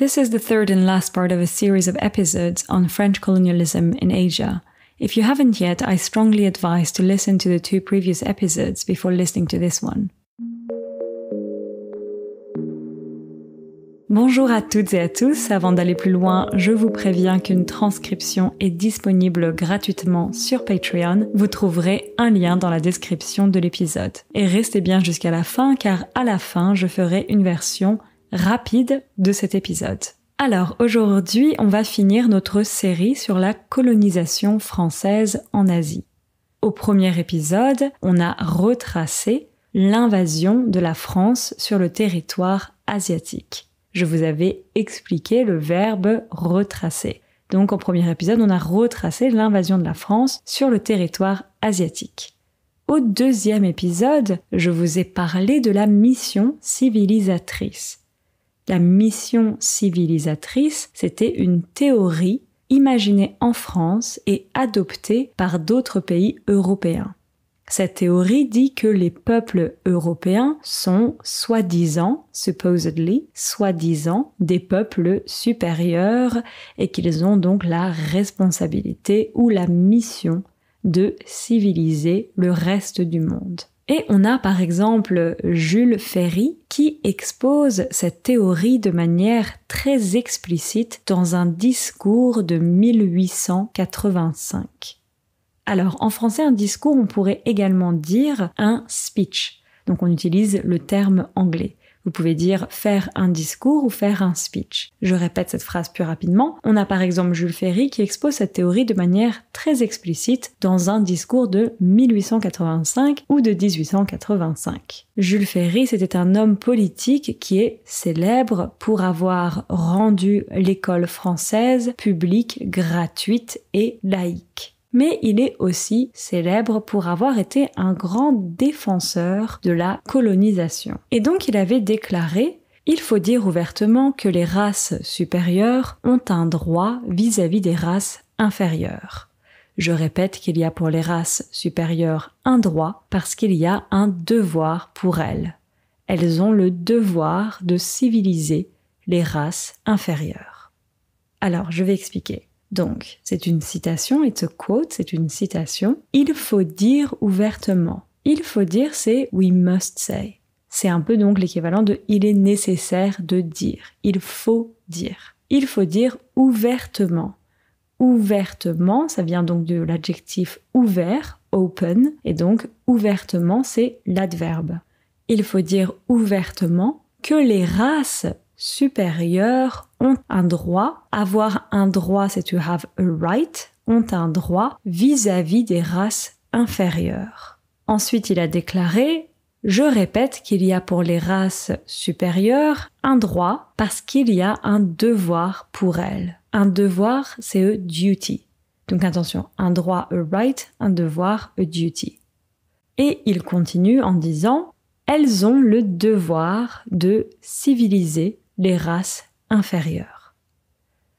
This is the third and last part of a series of episodes on French colonialism in Asia. If you haven't yet, I strongly advise to listen to the 2 previous episodes before listening to this one. Bonjour à toutes et à tous, avant d'aller plus loin, je vous préviens qu'une transcription est disponible gratuitement sur Patreon. Vous trouverez un lien dans la description de l'épisode. Et restez bien jusqu'à la fin car à la fin, je ferai une version rapide de cet épisode. Alors aujourd'hui, on va finir notre série sur la colonisation française en Asie. Au premier épisode, on a retracé l'invasion de la France sur le territoire asiatique. Je vous avais expliqué le verbe retracer. Donc au premier épisode, on a retracé l'invasion de la France sur le territoire asiatique. Au deuxième épisode, je vous ai parlé de la mission civilisatrice. La mission civilisatrice, c'était une théorie imaginée en France et adoptée par d'autres pays européens. Cette théorie dit que les peuples européens sont soi-disant, supposedly, des peuples supérieurs et qu'ils ont donc la responsabilité ou la mission de civiliser le reste du monde. Et on a par exemple Jules Ferry qui expose cette théorie de manière très explicite dans un discours de 1885. Alors en français, un discours, on pourrait également dire un speech. Donc on utilise le terme anglais. Vous pouvez dire faire un discours ou faire un speech. Je répète cette phrase plus rapidement. On a par exemple Jules Ferry qui expose cette théorie de manière très explicite dans un discours de 1885 ou de 1885. Jules Ferry, c'était un homme politique qui est célèbre pour avoir rendu l'école française publique, gratuite et laïque. Mais il est aussi célèbre pour avoir été un grand défenseur de la colonisation. Et donc il avait déclaré « Il faut dire ouvertement que les races supérieures ont un droit vis-à-vis des races inférieures. Je répète qu'il y a pour les races supérieures un droit parce qu'il y a un devoir pour elles. Elles ont le devoir de civiliser les races inférieures. » Alors, je vais expliquer. Donc, c'est une citation, it's a quote, c'est une citation. Il faut dire ouvertement. Il faut dire, c'est we must say. C'est un peu donc l'équivalent de il est nécessaire de dire. Il faut dire. Il faut dire ouvertement. Ouvertement, ça vient donc de l'adjectif ouvert, open, et donc ouvertement, c'est l'adverbe. Il faut dire ouvertement que les races supérieurs ont un droit. Avoir un droit, c'est to have a right, ont un droit vis-à-vis des races inférieures. Ensuite, il a déclaré « Je répète qu'il y a pour les races supérieures un droit parce qu'il y a un devoir pour elles. » Un devoir, c'est a duty. Donc attention, un droit, a right, un devoir, a duty. Et il continue en disant « Elles ont le devoir de civiliser les races inférieures. »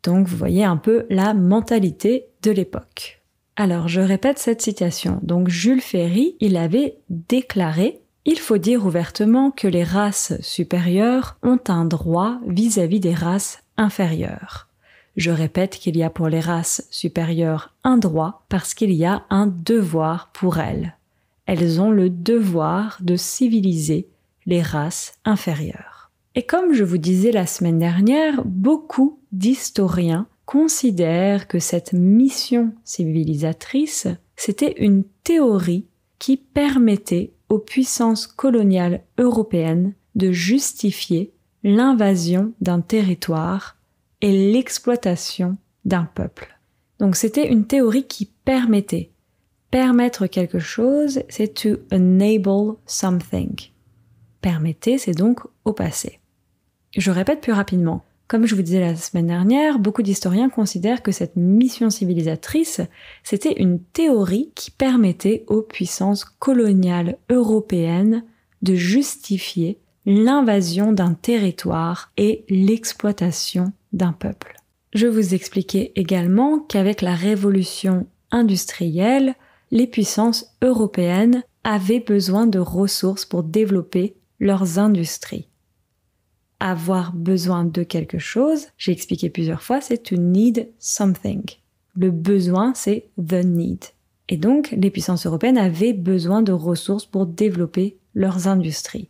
Donc vous voyez un peu la mentalité de l'époque. Alors je répète cette citation. Donc Jules Ferry, il avait déclaré « Il faut dire ouvertement que les races supérieures ont un droit vis-à-vis des races inférieures. Je répète qu'il y a pour les races supérieures un droit parce qu'il y a un devoir pour elles. Elles ont le devoir de civiliser les races inférieures. » Et comme je vous disais la semaine dernière, beaucoup d'historiens considèrent que cette mission civilisatrice, c'était une théorie qui permettait aux puissances coloniales européennes de justifier l'invasion d'un territoire et l'exploitation d'un peuple. Donc c'était une théorie qui permettait. Permettre quelque chose, c'est to enable something. Permettez, c'est donc au passé. Je répète plus rapidement. Comme je vous disais la semaine dernière, beaucoup d'historiens considèrent que cette mission civilisatrice, c'était une théorie qui permettait aux puissances coloniales européennes de justifier l'invasion d'un territoire et l'exploitation d'un peuple. Je vous expliquais également qu'avec la révolution industrielle, les puissances européennes avaient besoin de ressources pour développer leurs industries. avoir besoin de quelque chose, j'ai expliqué plusieurs fois, c'est to need something. Le besoin, c'est the need. Et donc, les puissances européennes avaient besoin de ressources pour développer leurs industries.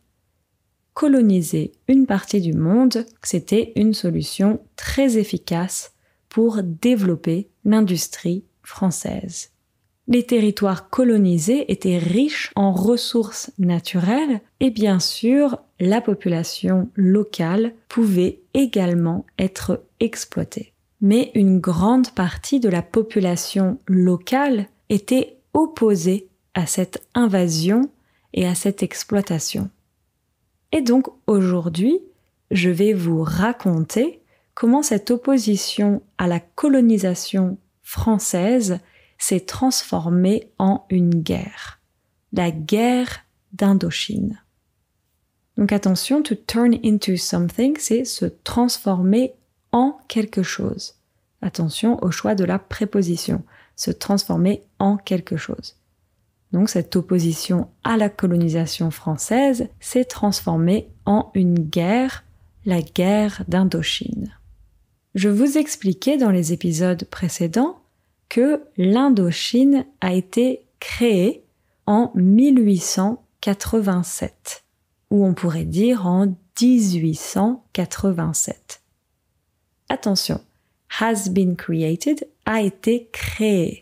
Coloniser une partie du monde, c'était une solution très efficace pour développer l'industrie française. Les territoires colonisés étaient riches en ressources naturelles et bien sûr, la population locale pouvait également être exploitée. Mais une grande partie de la population locale était opposée à cette invasion et à cette exploitation. Et donc aujourd'hui, je vais vous raconter comment cette opposition à la colonisation française s'est transformée en une guerre. La guerre d'Indochine. Donc attention, to turn into something, c'est se transformer en quelque chose. Attention au choix de la préposition, se transformer en quelque chose. Donc cette opposition à la colonisation française s'est transformée en une guerre, la guerre d'Indochine. Je vous expliquais dans les épisodes précédents que l'Indochine a été créée en 1887, ou on pourrait dire en 1887. Attention, has been created a été créé.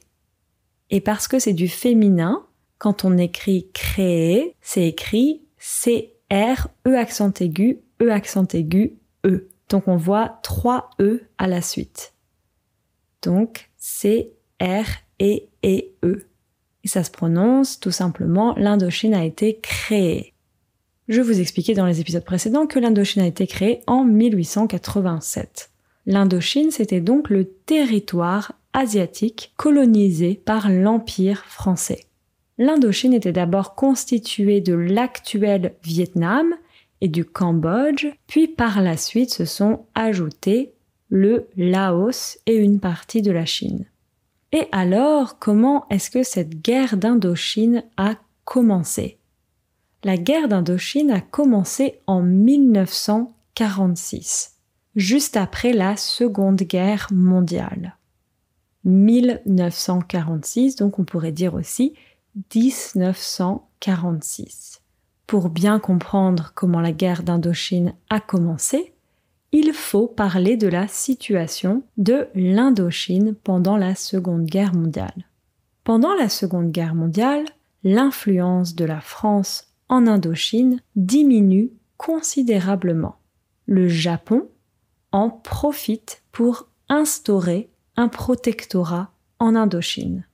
Et parce que c'est du féminin, quand on écrit créer, c'est écrit C-R, E accent aigu, E accent aigu, E. Donc on voit 3 E à la suite. Donc C-R et E. Et ça se prononce tout simplement, l'Indochine a été créée. Je vous expliquais dans les épisodes précédents que l'Indochine a été créée en 1887. L'Indochine, c'était donc le territoire asiatique colonisé par l'Empire français. L'Indochine était d'abord constituée de l'actuel Vietnam et du Cambodge, puis par la suite se sont ajoutés le Laos et une partie de la Chine. Et alors, comment est-ce que cette guerre d'Indochine a commencé ? La guerre d'Indochine a commencé en 1946, juste après la Seconde Guerre mondiale. 1946, donc on pourrait dire aussi 1946. Pour bien comprendre comment la guerre d'Indochine a commencé, il faut parler de la situation de l'Indochine pendant la Seconde Guerre mondiale. Pendant la Seconde Guerre mondiale, l'influence de la France en Indochine diminue considérablement. Le Japon en profite pour instaurer un protectorat en Indochine.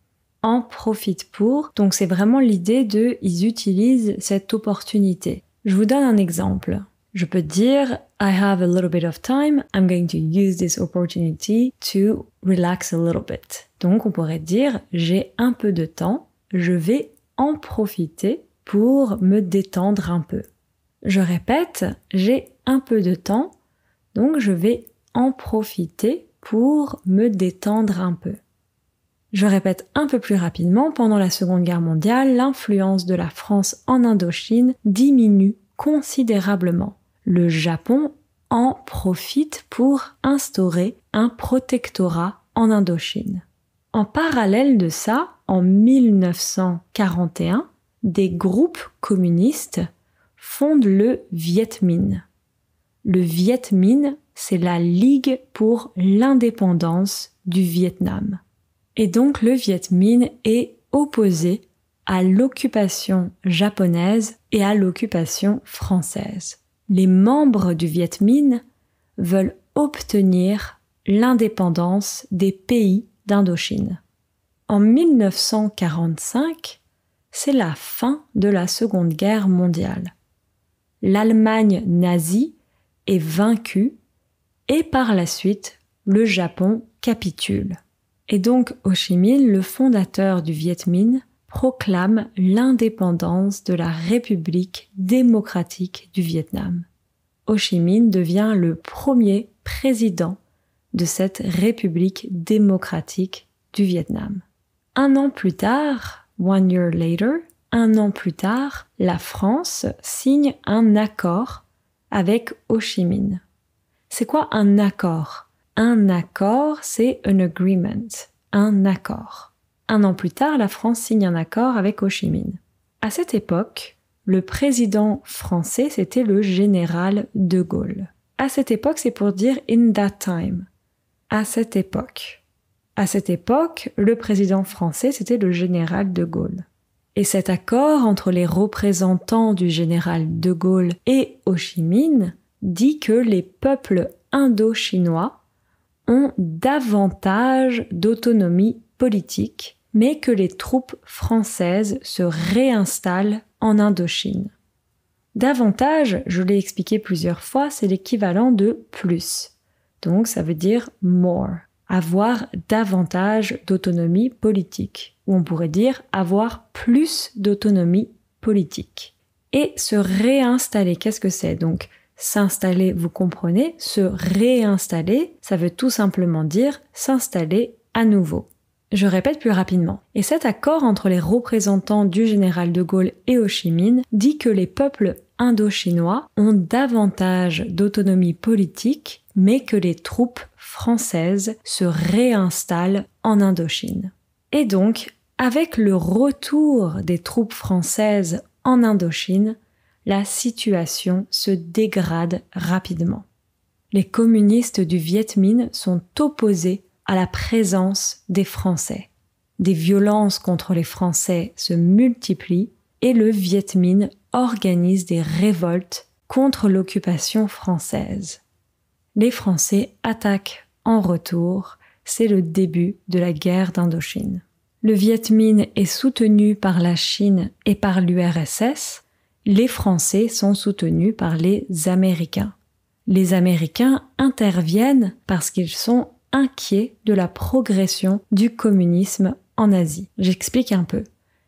En profite pour, donc c'est vraiment l'idée de, ils utilisent cette opportunité. Je vous donne un exemple. Je peux dire, I have a little bit of time, I'm going to use this opportunity to relax a little bit. Donc on pourrait dire, j'ai un peu de temps, je vais en profiter pour me détendre un peu. Je répète, j'ai un peu de temps, donc je vais en profiter pour me détendre un peu. Je répète un peu plus rapidement, pendant la Seconde Guerre mondiale, l'influence de la France en Indochine diminue considérablement. Le Japon en profite pour instaurer un protectorat en Indochine. En parallèle de ça, en 1941, des groupes communistes fondent le Viet Minh. Le Viet Minh, c'est la Ligue pour l'indépendance du Vietnam. Et donc le Viet Minh est opposé à l'occupation japonaise et à l'occupation française. Les membres du Viet Minh veulent obtenir l'indépendance des pays d'Indochine. En 1945, c'est la fin de la Seconde Guerre mondiale. L'Allemagne nazie est vaincue et par la suite, le Japon capitule. Et donc Ho Chi Minh, le fondateur du Viet Minh, proclame l'indépendance de la République démocratique du Vietnam. Ho Chi Minh devient le premier président de cette République démocratique du Vietnam. 1 an plus tard, 1 year later, 1 an plus tard, la France signe un accord avec Ho Chi Minh. C'est quoi un accord? Un accord, c'est an agreement, un accord. 1 an plus tard, la France signe un accord avec Ho Chi Minh. À cette époque, le président français, c'était le général de Gaulle. À cette époque, c'est pour dire in that time. À cette époque. À cette époque, le président français, c'était le général de Gaulle. Et cet accord entre les représentants du général de Gaulle et Ho Chi Minh dit que les peuples indo-chinois ont davantage d'autonomie politique, mais que les troupes françaises se réinstallent en Indochine. Davantage, je l'ai expliqué plusieurs fois, c'est l'équivalent de plus. Donc ça veut dire more, avoir davantage d'autonomie politique, ou on pourrait dire avoir plus d'autonomie politique. Et se réinstaller, qu'est-ce que c'est? Donc s'installer, vous comprenez, se réinstaller, ça veut tout simplement dire s'installer à nouveau. Je répète plus rapidement. Et cet accord entre les représentants du général de Gaulle et Ho Chi Minh dit que les peuples indo-chinois ont davantage d'autonomie politique, mais que les troupes françaises se réinstallent en Indochine. Et donc, avec le retour des troupes françaises en Indochine, la situation se dégrade rapidement. Les communistes du Viet Minh sont opposés à la présence des Français. Des violences contre les Français se multiplient et le Viet Minh organise des révoltes contre l'occupation française. Les Français attaquent en retour, c'est le début de la guerre d'Indochine. Le Viet Minh est soutenu par la Chine et par l'URSS, les Français sont soutenus par les Américains. Les Américains interviennent parce qu'ils sont inquiets de la progression du communisme en Asie. J'explique un peu.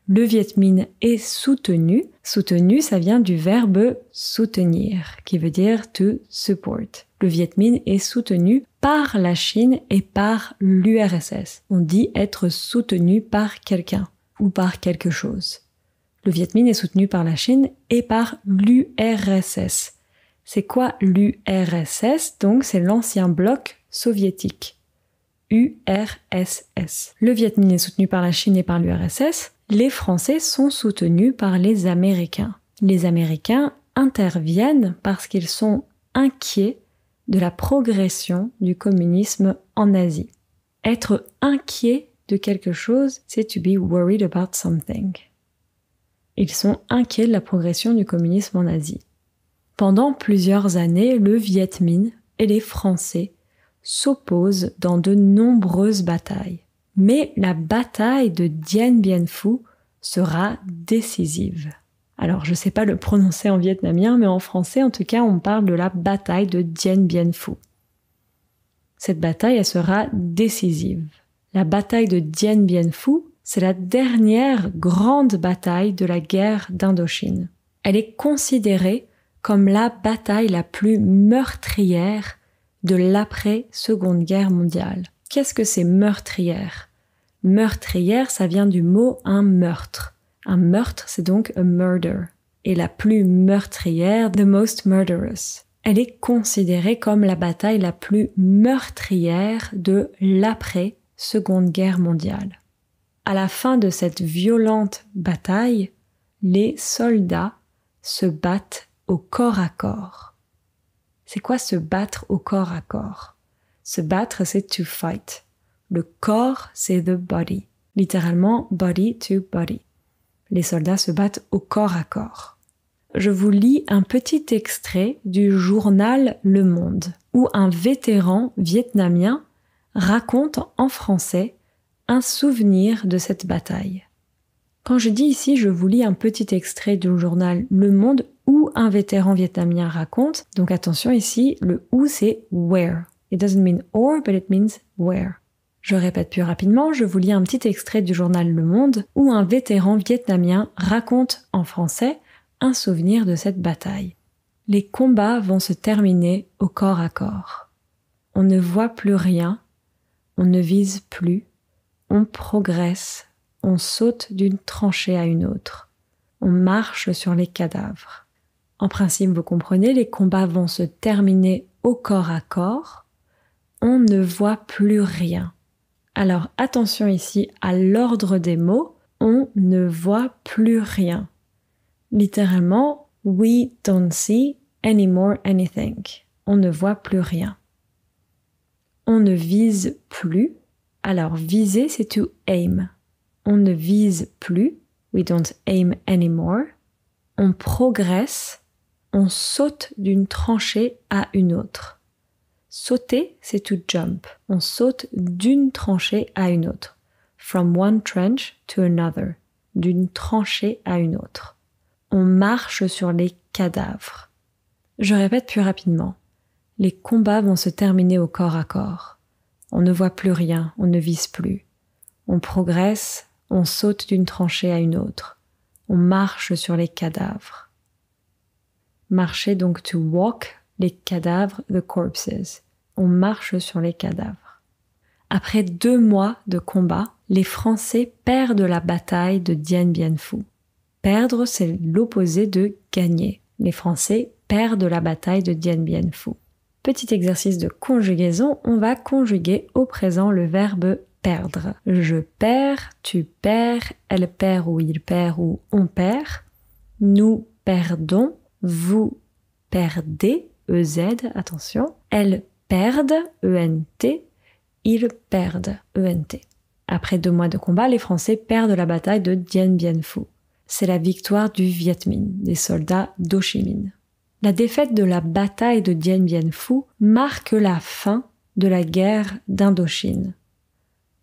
Le Viet Minh est soutenu. Soutenu, ça vient du verbe soutenir, qui veut dire to support. Le Viet Minh est soutenu par la Chine et par l'URSS. On dit être soutenu par quelqu'un ou par quelque chose. Le Viet Minh est soutenu par la Chine et par l'URSS. C'est quoi l'URSS? Donc c'est l'ancien bloc soviétique. URSS. Le Viet Minh est soutenu par la Chine et par l'URSS. Les Français sont soutenus par les Américains. Les Américains interviennent parce qu'ils sont inquiets de la progression du communisme en Asie. Être inquiet de quelque chose, c'est to be worried about something. Ils sont inquiets de la progression du communisme en Asie. Pendant plusieurs années, le Viet Minh et les Français s'opposent dans de nombreuses batailles. Mais la bataille de Dien Bien Phu sera décisive. Alors, je ne sais pas le prononcer en vietnamien, mais en français, en tout cas, on parle de la bataille de Dien Bien Phu. Cette bataille, elle sera décisive. La bataille de Dien Bien Phu, c'est la dernière grande bataille de la guerre d'Indochine. Elle est considérée comme la bataille la plus meurtrière de l'après-Seconde Guerre mondiale. Qu'est-ce que c'est meurtrière? Meurtrière, ça vient du mot un meurtre. Un meurtre, c'est donc a murder. Et la plus meurtrière, the most murderous. Elle est considérée comme la bataille la plus meurtrière de l'après-Seconde Guerre mondiale. À la fin de cette violente bataille, les soldats se battent au corps à corps. C'est quoi se battre au corps à corps? Se battre, c'est to fight. Le corps, c'est the body. Littéralement, body to body. Les soldats se battent au corps à corps. Je vous lis un petit extrait du journal Le Monde, où un vétéran vietnamien raconte en français un souvenir de cette bataille. Quand je dis ici, je vous lis un petit extrait du journal Le Monde où un vétéran vietnamien raconte. Donc attention ici, le où c'est where. It doesn't mean or, but it means where. Je répète plus rapidement, je vous lis un petit extrait du journal Le Monde où un vétéran vietnamien raconte en français un souvenir de cette bataille. Les combats vont se terminer au corps à corps. On ne voit plus rien, on ne vise plus, on progresse, on saute d'une tranchée à une autre, on marche sur les cadavres. En principe, vous comprenez, les combats vont se terminer au corps à corps. On ne voit plus rien. Alors attention ici à l'ordre des mots. On ne voit plus rien. Littéralement, we don't see anymore anything. On ne voit plus rien. On ne vise plus. Alors viser, c'est to aim. On ne vise plus. We don't aim anymore. On progresse. On saute d'une tranchée à une autre. Sauter, c'est to jump. On saute d'une tranchée à une autre. From one trench to another. D'une tranchée à une autre. On marche sur les cadavres. Je répète plus rapidement. Les combats vont se terminer au corps à corps. On ne voit plus rien, on ne vise plus. On progresse, on saute d'une tranchée à une autre. On marche sur les cadavres. Marcher donc to walk, les cadavres, the corpses. On marche sur les cadavres. Après 2 mois de combat, les Français perdent la bataille de Dien Bien Phu. Perdre, c'est l'opposé de gagner. Les Français perdent la bataille de Dien Bien Phu. Petit exercice de conjugaison, on va conjuguer au présent le verbe perdre. Je perds, tu perds, elle perd ou il perd ou on perd. Nous perdons, vous perdez, EZ, attention. Elles perdent, ENT, ils perdent, ENT. Après 2 mois de combat, les Français perdent la bataille de Dien Bien Phu. C'est la victoire du Viet Minh, des soldats d'Ho Chi Minh. La défaite de la bataille de Dien Bien Phu marque la fin de la guerre d'Indochine.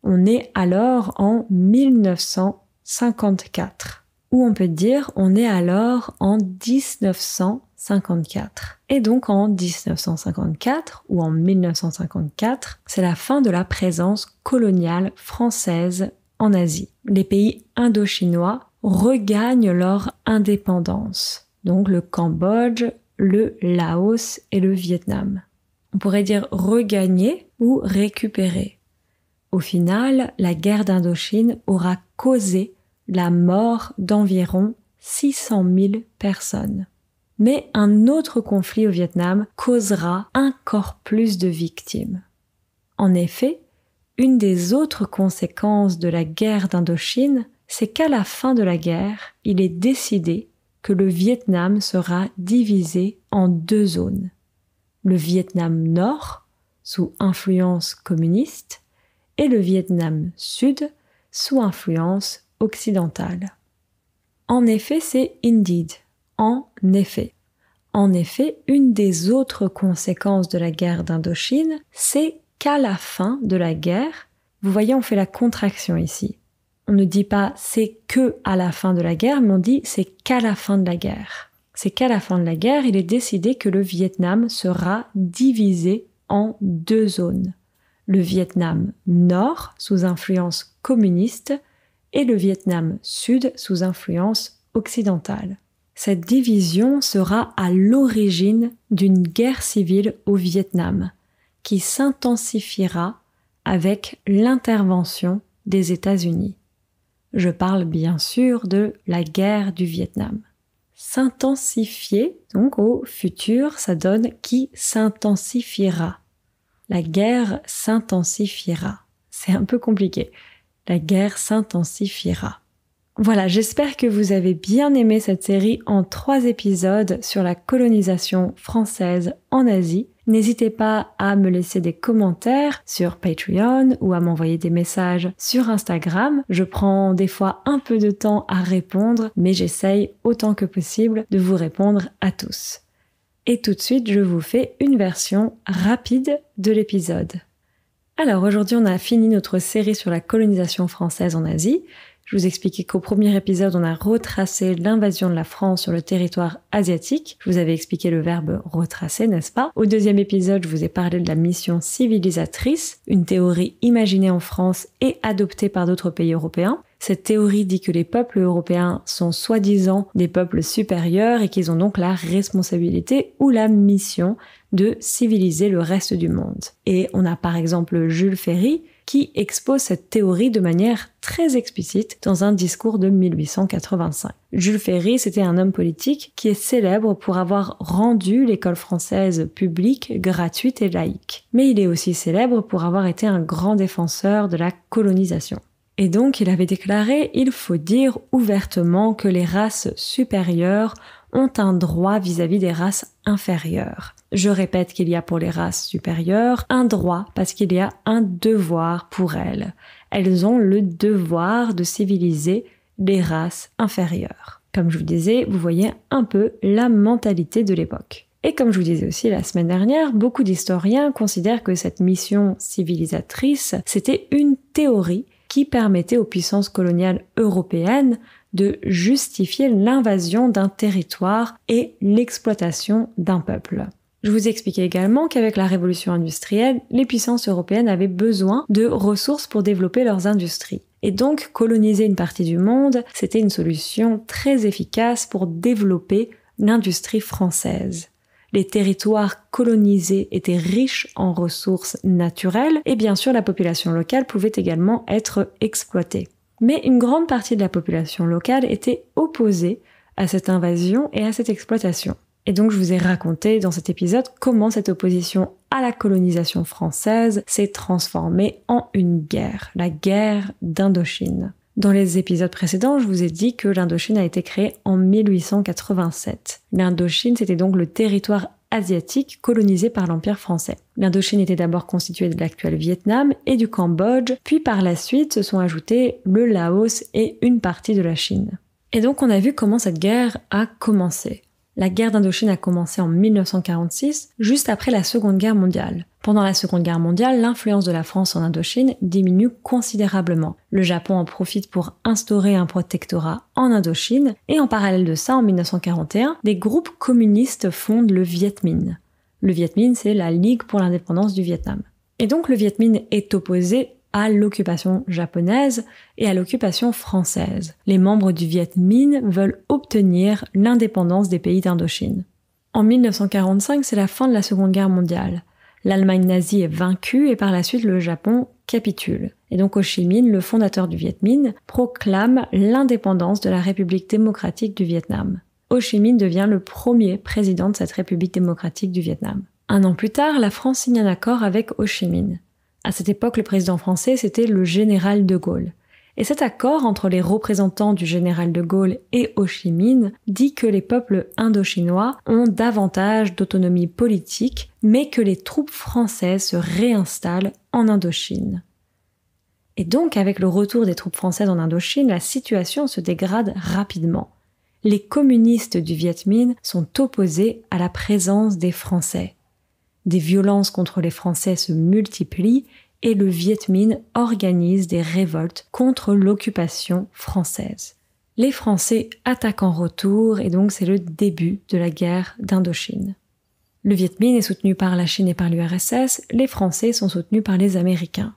On est alors en 1954. Ou on peut dire on est alors en 1954. Et donc en 1954 ou en 1954, c'est la fin de la présence coloniale française en Asie. Les pays indochinois regagnent leur indépendance. Donc le Cambodge, le Laos et le Vietnam. On pourrait dire regagner ou récupérer. Au final, la guerre d'Indochine aura causé la mort d'environ 600 000 personnes. Mais un autre conflit au Vietnam causera encore plus de victimes. En effet, une des autres conséquences de la guerre d'Indochine, c'est qu'à la fin de la guerre, il est décidé que le Vietnam sera divisé en 2 zones. Le Vietnam Nord, sous influence communiste, et le Vietnam Sud, sous influence occidentale. En effet, c'est indeed, en effet. En effet, une des autres conséquences de la guerre d'Indochine, c'est qu'à la fin de la guerre, vous voyez, on fait la contraction ici. On ne dit pas c'est que à la fin de la guerre, mais on dit c'est qu'à la fin de la guerre. C'est qu'à la fin de la guerre, il est décidé que le Vietnam sera divisé en 2 zones. Le Vietnam Nord, sous influence communiste, et le Vietnam Sud sous influence occidentale. Cette division sera à l'origine d'une guerre civile au Vietnam, qui s'intensifiera avec l'intervention des États-Unis. Je parle bien sûr de la guerre du Vietnam. S'intensifier, donc au futur, ça donne qui s'intensifiera. La guerre s'intensifiera. C'est un peu compliqué. La guerre s'intensifiera. Voilà, j'espère que vous avez bien aimé cette série en 3 épisodes sur la colonisation française en Asie. N'hésitez pas à me laisser des commentaires sur Patreon ou à m'envoyer des messages sur Instagram. Je prends des fois un peu de temps à répondre, mais j'essaye autant que possible de vous répondre à tous. Et tout de suite, je vous fais une version rapide de l'épisode. Alors aujourd'hui, on a fini notre série sur la colonisation française en Asie. Je vous expliquais qu'au premier épisode, on a retracé l'invasion de la France sur le territoire asiatique. Je vous avais expliqué le verbe retracer, n'est-ce pas? Au deuxième épisode, je vous ai parlé de la mission civilisatrice, une théorie imaginée en France et adoptée par d'autres pays européens. Cette théorie dit que les peuples européens sont soi-disant des peuples supérieurs et qu'ils ont donc la responsabilité ou la mission de civiliser le reste du monde. Et on a par exemple Jules Ferry qui expose cette théorie de manière très explicite dans un discours de 1885. Jules Ferry, c'était un homme politique qui est célèbre pour avoir rendu l'école française publique, gratuite et laïque. Mais il est aussi célèbre pour avoir été un grand défenseur de la colonisation. Et donc, il avait déclaré « Il faut dire ouvertement que les races supérieures ont un droit vis-à-vis des races inférieures. Je répète qu'il y a pour les races supérieures un droit parce qu'il y a un devoir pour elles. Elles ont le devoir de civiliser les races inférieures. » Comme je vous disais, vous voyez un peu la mentalité de l'époque. Et comme je vous disais aussi la semaine dernière, beaucoup d'historiens considèrent que cette mission civilisatrice, c'était une théorie qui permettait aux puissances coloniales européennes de justifier l'invasion d'un territoire et l'exploitation d'un peuple. Je vous expliquais également qu'avec la révolution industrielle, les puissances européennes avaient besoin de ressources pour développer leurs industries. Et donc, coloniser une partie du monde, c'était une solution très efficace pour développer l'industrie française. Les territoires colonisés étaient riches en ressources naturelles et bien sûr la population locale pouvait également être exploitée. Mais une grande partie de la population locale était opposée à cette invasion et à cette exploitation. Et donc je vous ai raconté dans cet épisode comment cette opposition à la colonisation française s'est transformée en une guerre, la guerre d'Indochine. Dans les épisodes précédents, je vous ai dit que l'Indochine a été créée en 1887. L'Indochine, c'était donc le territoire asiatique colonisé par l'Empire français. L'Indochine était d'abord constituée de l'actuel Vietnam et du Cambodge, puis par la suite se sont ajoutés le Laos et une partie de la Chine. Et donc on a vu comment cette guerre a commencé. La guerre d'Indochine a commencé en 1946, juste après la Seconde Guerre mondiale. Pendant la Seconde Guerre mondiale, l'influence de la France en Indochine diminue considérablement. Le Japon en profite pour instaurer un protectorat en Indochine, et en parallèle de ça, en 1941, des groupes communistes fondent le Viet Minh. Le Viet Minh, c'est la Ligue pour l'indépendance du Vietnam. Et donc le Viet Minh est opposé à l'occupation japonaise et à l'occupation française. Les membres du Viet Minh veulent obtenir l'indépendance des pays d'Indochine. En 1945, c'est la fin de la Seconde Guerre mondiale. L'Allemagne nazie est vaincue et par la suite le Japon capitule. Et donc Ho Chi Minh, le fondateur du Viet Minh, proclame l'indépendance de la République démocratique du Vietnam. Ho Chi Minh devient le premier président de cette République démocratique du Vietnam. Un an plus tard, la France signe un accord avec Ho Chi Minh. À cette époque, le président français, c'était le général de Gaulle. Et cet accord entre les représentants du général de Gaulle et Ho Chi Minh dit que les peuples indochinois ont davantage d'autonomie politique, mais que les troupes françaises se réinstallent en Indochine. Et donc, avec le retour des troupes françaises en Indochine, la situation se dégrade rapidement. Les communistes du Viet Minh sont opposés à la présence des Français. Des violences contre les Français se multiplient et le Viet Minh organise des révoltes contre l'occupation française. Les Français attaquent en retour et donc c'est le début de la guerre d'Indochine. Le Viet Minh est soutenu par la Chine et par l'URSS, les Français sont soutenus par les Américains.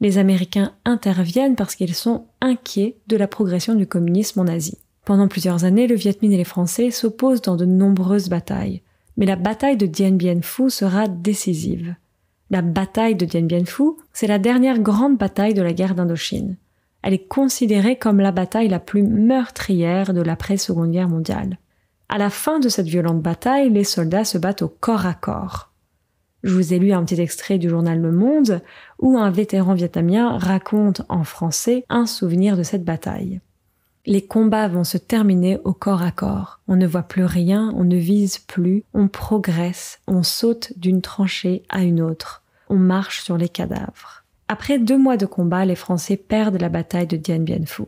Les Américains interviennent parce qu'ils sont inquiets de la progression du communisme en Asie. Pendant plusieurs années, le Viet Minh et les Français s'opposent dans de nombreuses batailles. Mais la bataille de Dien Bien Phu sera décisive. La bataille de Dien Bien Phu, c'est la dernière grande bataille de la guerre d'Indochine. Elle est considérée comme la bataille la plus meurtrière de l'après-Seconde Guerre mondiale. À la fin de cette violente bataille, les soldats se battent au corps à corps. Je vous ai lu un petit extrait du journal Le Monde où un vétéran vietnamien raconte en français un souvenir de cette bataille. Les combats vont se terminer au corps à corps. On ne voit plus rien, on ne vise plus, on progresse, on saute d'une tranchée à une autre. On marche sur les cadavres. Après 2 mois de combat, les Français perdent la bataille de Dien Bien Phu.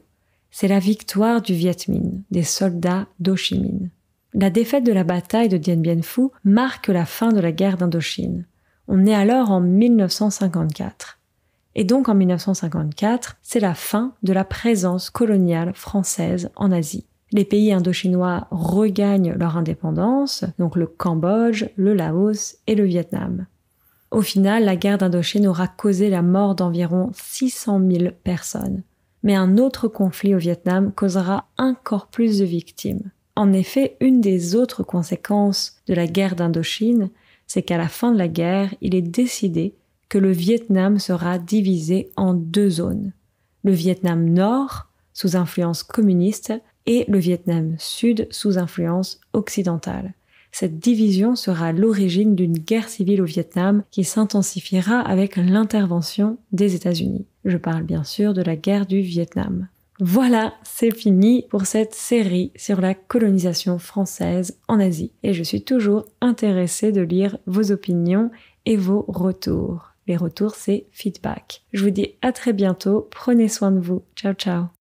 C'est la victoire du Viet Minh, des soldats d'Ho Chi Minh. La défaite de la bataille de Dien Bien Phu marque la fin de la guerre d'Indochine. On est alors en 1954. Et donc en 1954, c'est la fin de la présence coloniale française en Asie. Les pays indochinois regagnent leur indépendance, donc le Cambodge, le Laos et le Vietnam. Au final, la guerre d'Indochine aura causé la mort d'environ 600 000 personnes. Mais un autre conflit au Vietnam causera encore plus de victimes. En effet, une des autres conséquences de la guerre d'Indochine, c'est qu'à la fin de la guerre, il est décidé que le Vietnam sera divisé en 2 zones. le Vietnam Nord sous influence communiste et le Vietnam Sud sous influence occidentale. Cette division sera l'origine d'une guerre civile au Vietnam qui s'intensifiera avec l'intervention des États-Unis. Je parle bien sûr de la guerre du Vietnam. Voilà, c'est fini pour cette série sur la colonisation française en Asie. Et je suis toujours intéressée de lire vos opinions et vos retours. Les retours, c'est feedback. Je vous dis à très bientôt. Prenez soin de vous. Ciao, ciao.